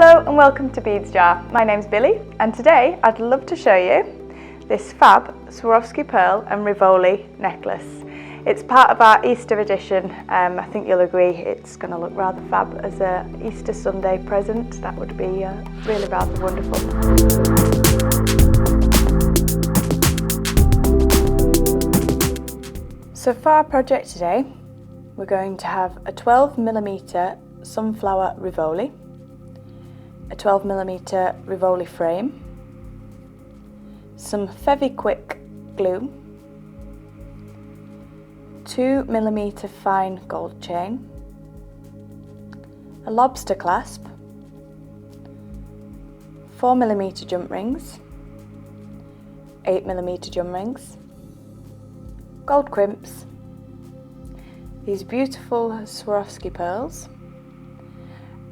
Hello and welcome to Beads Jar. My name's Billy and today I'd love to show you this fab Swarovski pearl and Rivoli necklace. It's part of our Easter edition. I think you'll agree it's going to look rather fab as a Easter Sunday present. That would be really rather wonderful. So for our project today, we're going to have a 12mm Sunflower Rivoli, a 12mm Rivoli frame, some Fevi Kwik glue, 2mm fine gold chain, a lobster clasp, 4mm jump rings, 8mm jump rings, gold crimps, these beautiful Swarovski pearls,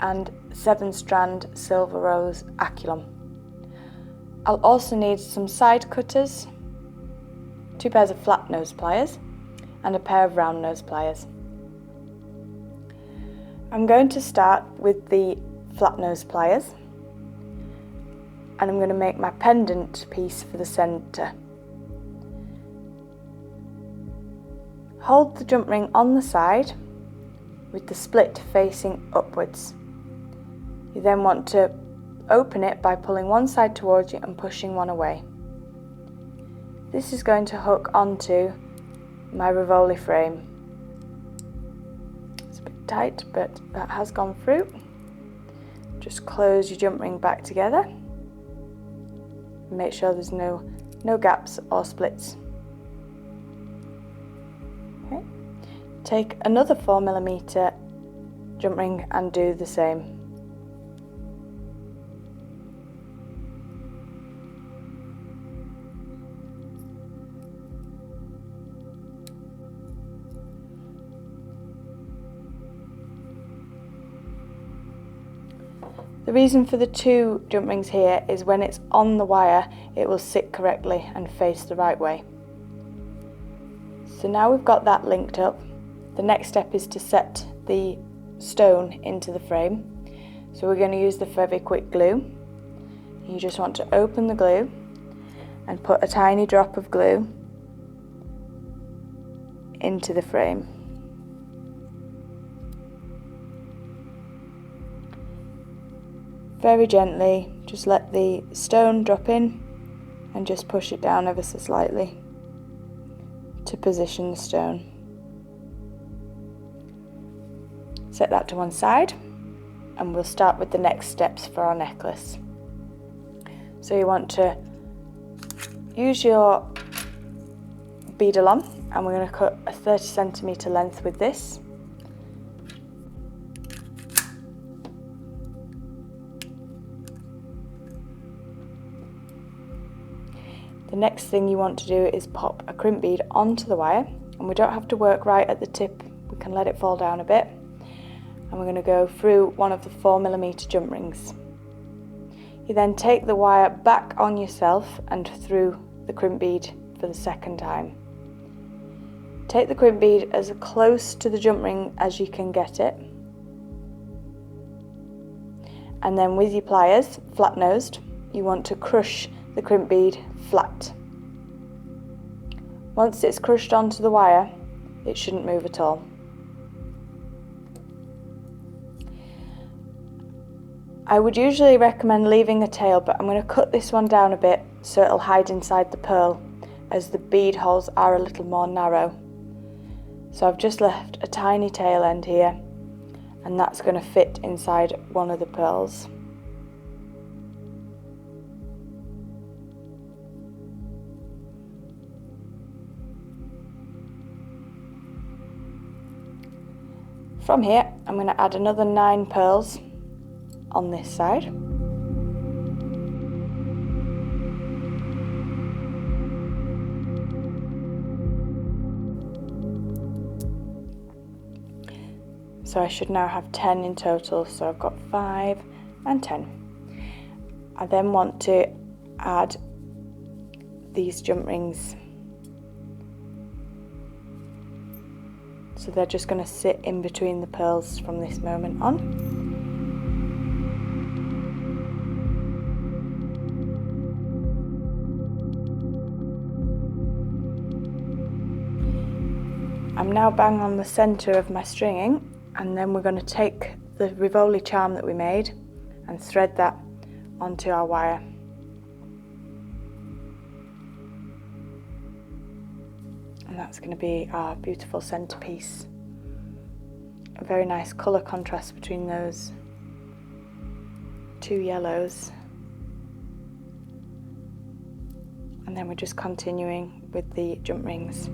and 7-strand silver rose aculum. I'll also need some side cutters, 2 pairs of flat nose pliers, and a pair of round nose pliers. I'm going to start with the flat nose pliers, and I'm going to make my pendant piece for the centre. Hold the jump ring on the side with the split facing upwards. You then want to open it by pulling one side towards you and pushing one away. This is going to hook onto my Rivoli frame. It's a bit tight, but that has gone through. Just close your jump ring back together. Make sure there's no gaps or splits. Okay. Take another 4mm jump ring and do the same. The reason for the 2 jump rings here is when it's on the wire it will sit correctly and face the right way. So now we've got that linked up, the next step is to set the stone into the frame. So we're going to use the Fevi Kwik glue. You just want to open the glue and put a tiny drop of glue into the frame. Very gently, just let the stone drop in and just push it down ever so slightly to position the stone. Set that to one side and we'll start with the next steps for our necklace. So you want to use your Beadalon, and we're going to cut a 30cm length with this. The next thing you want to do is pop a crimp bead onto the wire, and we don't have to work right at the tip, we can let it fall down a bit, and we're going to go through one of the 4mm jump rings. You then take the wire back on yourself and through the crimp bead for the second time. Take the crimp bead as close to the jump ring as you can get it, and then with your pliers, flat nosed, you want to crush the crimp bead flat. Once it's crushed onto the wire, it shouldn't move at all. I would usually recommend leaving a tail, but I'm going to cut this one down a bit so it'll hide inside the pearl, as the bead holes are a little more narrow. So I've just left a tiny tail end here, and that's going to fit inside one of the pearls. From here, I'm going to add another 9 pearls on this side. So I should now have 10 in total, so I've got 5 and 10. I then want to add these jump rings. So they're just going to sit in between the pearls from this moment on. I'm now bang on the center of my stringing, and then we're going to take the Rivoli charm that we made and thread that onto our wire. And that's going to be our beautiful centerpiece. A very nice colour contrast between those two yellows. And then we're just continuing with the jump rings.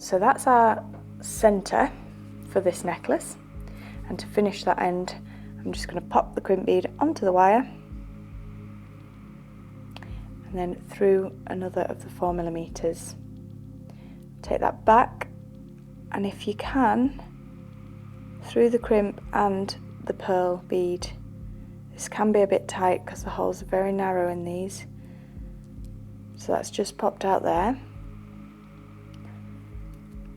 So that's our centre for this necklace, and to finish that end I'm just going to pop the crimp bead onto the wire and then through another of the 4mm. Take that back, and if you can, through the crimp and the pearl bead. This can be a bit tight because the holes are very narrow in these, so that's just popped out there.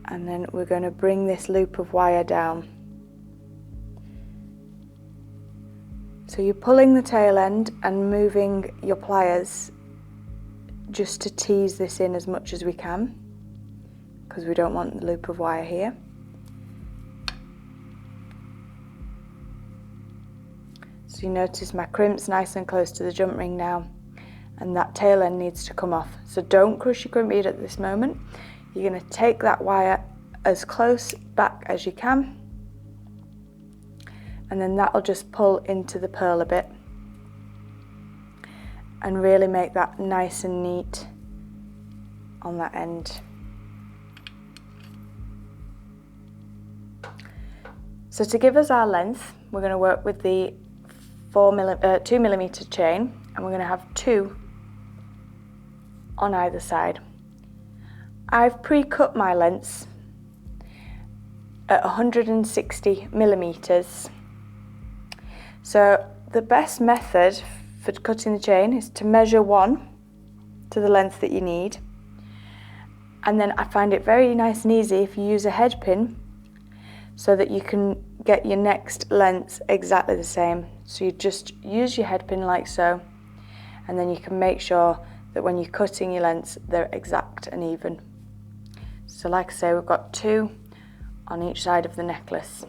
And then we're going to bring this loop of wire down. So you're pulling the tail end and moving your pliers just to tease this in as much as we can, because we don't want the loop of wire here. So you notice my crimp's nice and close to the jump ring now, and that tail end needs to come off. So don't crush your crimp bead at this moment. You're going to take that wire as close back as you can, and then that'll just pull into the pearl a bit and really make that nice and neat on that end. So to give us our length, we're going to work with the 2mm chain, and we're going to have 2 on either side. I've pre-cut my lengths at 160mm. So the best method for cutting the chain is to measure 1 to the length that you need, and then I find it very nice and easy if you use a head pin so that you can get your next lengths exactly the same. So you just use your head pin like so, and then you can make sure that when you're cutting your lengths they're exact and even. So like I say, we've got 2 on each side of the necklace.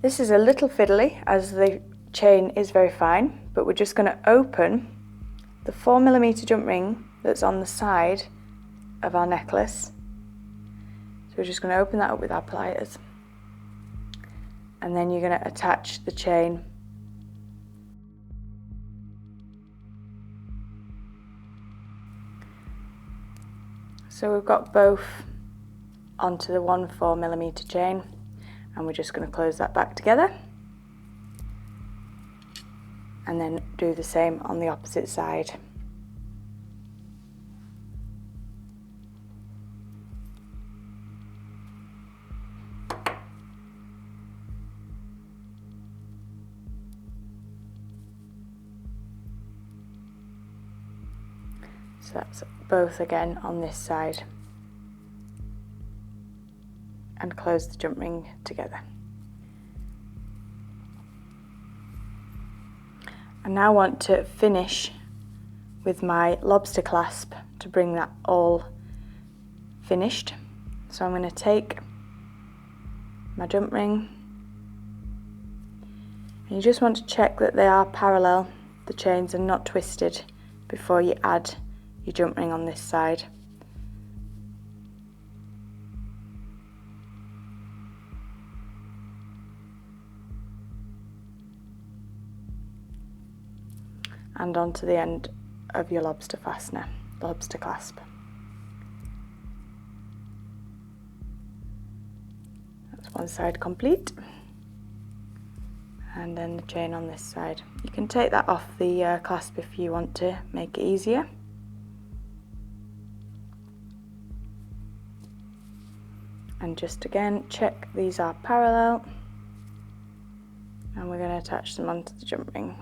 This is a little fiddly as the chain is very fine, but we're just going to open the 4mm jump ring that's on the side of our necklace. So we're just going to open that up with our pliers, and then you're going to attach the chain. So we've got both onto the 1 4mm chain, and we're just going to close that back together and then do the same on the opposite side. So that's both again on this side, and close the jump ring together. I now want to finish with my lobster clasp to bring that all finished. So I'm going to take my jump ring, and you just want to check that they are parallel, the chains are not twisted, before you add your jump ring on this side. And onto the end of your lobster fastener, lobster clasp. That's one side complete, and then the chain on this side. You can take that off the clasp if you want to make it easier. And just again check these are parallel, and we're going to attach them onto the jump ring.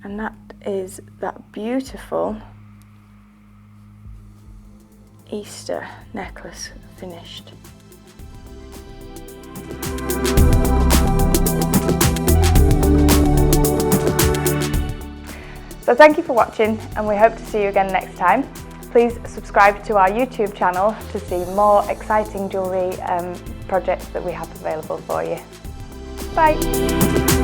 And that is that beautiful Easter necklace finished. So thank you for watching, and we hope to see you again next time. Please subscribe to our YouTube channel to see more exciting jewellery projects that we have available for you. Bye!